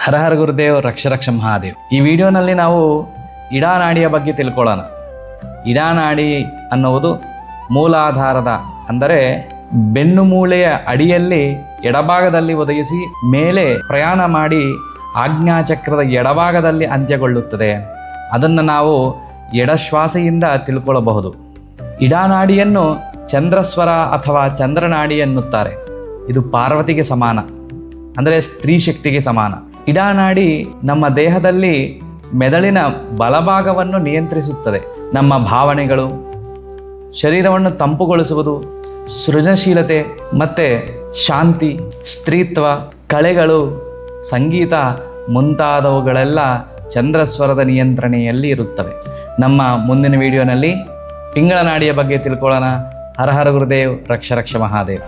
ಹರ ಹರ ಗುರುದೇವ್, ರಕ್ಷ ಮಹಾದೇವ್. ಈ ವಿಡಿಯೋನಲ್ಲಿ ನಾವು ಇಡಾನಾಡಿಯ ಬಗ್ಗೆ ತಿಳ್ಕೊಳ್ಳೋಣ. ಇಡಾನಾಡಿ ಅನ್ನುವುದು ಮೂಲಾಧಾರದ ಅಂದರೆ ಬೆನ್ನು ಮೂಳೆಯ ಅಡಿಯಲ್ಲಿ ಎಡಭಾಗದಲ್ಲಿ ಒದಗಿಸಿ ಮೇಲೆ ಪ್ರಯಾಣ ಮಾಡಿ ಆಜ್ಞಾಚಕ್ರದ ಎಡಭಾಗದಲ್ಲಿ ಅಂತ್ಯಗೊಳ್ಳುತ್ತದೆ. ಅದನ್ನು ನಾವು ಎಡಶ್ವಾಸೆಯಿಂದ ತಿಳ್ಕೊಳ್ಳಬಹುದು. ಇಡಾನಾಡಿಯನ್ನು ಚಂದ್ರಸ್ವರ ಅಥವಾ ಚಂದ್ರನಾಡಿ ಎನ್ನುತ್ತಾರೆ. ಇದು ಪಾರ್ವತಿಗೆ ಸಮಾನ, ಅಂದರೆ ಸ್ತ್ರೀ ಶಕ್ತಿಗೆ ಸಮಾನ. ಇಡಾನಾಡಿ ನಮ್ಮ ದೇಹದಲ್ಲಿ ಮೆದುಳಿನ ಬಲಭಾಗವನ್ನು ನಿಯಂತ್ರಿಸುತ್ತದೆ. ನಮ್ಮ ಭಾವನೆಗಳು, ಶರೀರವನ್ನು ತಂಪುಗೊಳಿಸುವುದು, ಸೃಜನಶೀಲತೆ ಮತ್ತು ಶಾಂತಿ, ಸ್ತ್ರೀತ್ವ, ಕಳೆಗಳು, ಸಂಗೀತ ಮುಂತಾದವುಗಳೆಲ್ಲ ಚಂದ್ರಸ್ವರದ ನಿಯಂತ್ರಣೆಯಲ್ಲಿ ಇರುತ್ತವೆ. ನಮ್ಮ ಮುಂದಿನ ವಿಡಿಯೋನಲ್ಲಿ ಪಿಂಗಳ ನಾಡಿಯ ಬಗ್ಗೆ ತಿಳ್ಕೊಳ್ಳೋಣ. ಹರ ಹರ ಗುರುದೇವ್, ರಕ್ಷ ಮಹಾದೇವ್.